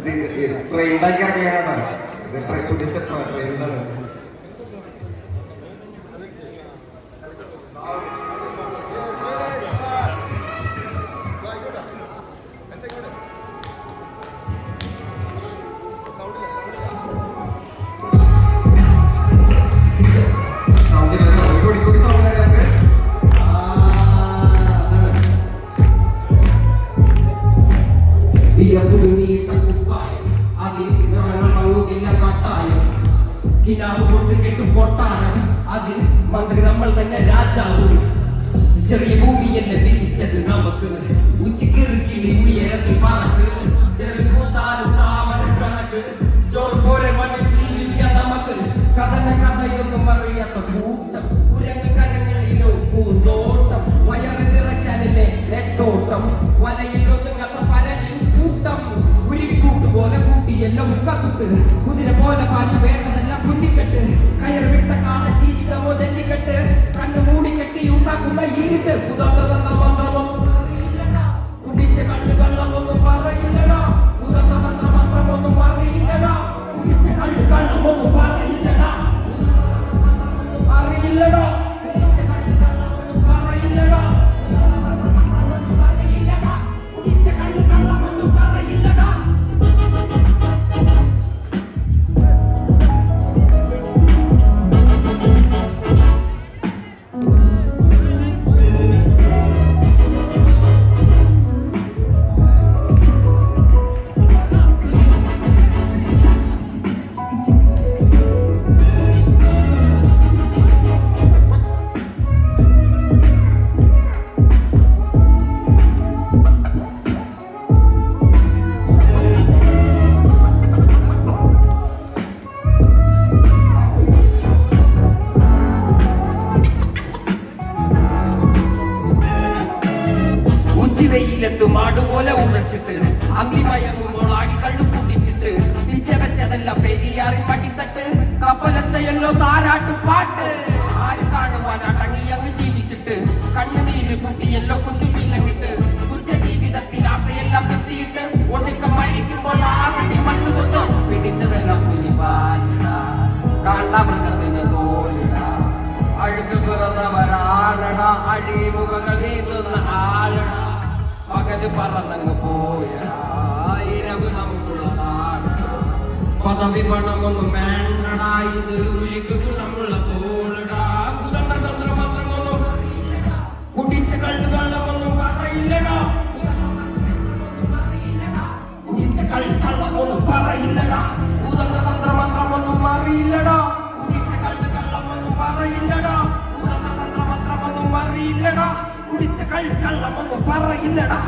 ട്രെയിനാക്കി ഇറങ്ങിയാണ് പുതിയ സ്റ്റെപ്പാണ് ട്രെയിനാണ്. അതിൽ മന്ത്രി നമ്മൾ തന്നെ രാജാവും. ചെറിയ ഭൂമിയല്ല തിരിച്ചത് നമുക്ക്, ഉച്ചക്കിറുക്കിളി ഉയരത്തിൽ പറക്ക്, ചെറുതാരും താമര കണക്ക്, ചോർ പോലെ മണ്ണിൽ ജീവിക്കാൻ നമുക്ക്. കഥയൊന്നും അറിയാത്ത കൂട്ടം, കുരങ്ങ് കരങ്ങളിലോ പൂന്തോട്ടം, വയറ് നിറയ്ക്കാനല്ലേ നെട്ടോട്ടം, വലയിൽ ഒതുങ്ങാത്ത പരലിൻ കൂട്ടം, ഉരുക്കൂട്ട് പോലെ കൂട്ടിയെല്ലാം മുക്കത്തുട്ട്, കുതിര പോലെ പാഞ്ഞു വേണ്ടതെല്ലാം കുഞ്ഞിക്കെട്ട്, കയർ വിട്ട കാല ജീവിതമോ ജല്ലിക്കെട്ട്, കണ്ണു മൂടിക്കെട്ടി ഉണ്ടാക്കുന്ന ഈരിട്ട്, കുതിർന്ന മന്ത്രമൊന്നും കുടിച്ച കണ്ണു കള്ളമൊന്നും പറയില്ലടാ, കുതിർന്ന മന്ത്രമൊന്നും അറിയില്ലടാ, കുടിച്ച കണ്ണു കള്ളമൊന്നും പറയില്ലടാ, അറിയില്ലടാ, കുടിച്ച കണ്ണു കള്ളമൊന്നും പറയില്ലടാ, കുടിച്ച കണ്ണു കള്ളമൊന്നും പറയില്ലടാ. വെയിലത്ത് മാടുപോലെ ഉറച്ചിട്ട്, അഗ്നിമയങ്ങുമ്പോൾ ആടിക്കള്ളു കുടിച്ചിട്ട്, പിച്ചവെച്ചതെല്ലാം പെരിയാറിൽ പട്ടിത്തട്ട്, കപ്പലച്ചയല്ലോ താരാട്ടു പാട്ട്. ആര് കാണുവാൻ അടങ്ങിയങ്ങ് ജീവിച്ചിട്ട്, കണ്ണുനീര് കുട്ടിയല്ലോ കുഞ്ഞുമില്ലങ്ങിട്ട്, തുച്ഛ ജീവിതത്തിൽ ആശയെല്ലാം നിർത്തിയിട്ട്, ഒടുക്ക മഴിക്കുമ്പോൾ ആകടി മണ്ണു കൊണ്ടോ പിടിച്ചതെല്ലാം പുലിവാലിട, കാണ്ടാമൃഗത്തിന് തോലിട, അഴുക്ക് പിറന്നവരാടണ, അഴിമുഖങ്ങൾ നീന്തുന്ന ആഴണ, പകല് പറന്നങ്ങ് പോയടാ, ഇരവ് നമുക്കുള്ളതാണ്, പദവി പണമൊന്നും വേണ്ടടാ, ഇത് ഉരുക്ക് ഗുണമുള്ള തോളിടാ, കുതണ്ട തന്ത്രമന്ത്രമൊന്നും കുടിച്ച കള്ളുകള്ളമൊന്നും പറയില്ലടാ, കുടിച്ച കള്ളുകള്ളമൊന്നും പറയില്ലടാ, കുതണ്ട തന്ത്രമന്ത്രമൊന്നും അറിയില്ലടാ, കുടിച്ച കള്ളുകള്ളമൊന്നും പറയില്ലടാ, കുതണ്ട തന്ത്രമന്ത്രമൊന്നും അറിയില്ലടാ, കുടിച്ച കള്ളുകള്ളമൊന്നും പറയില്ലടാ.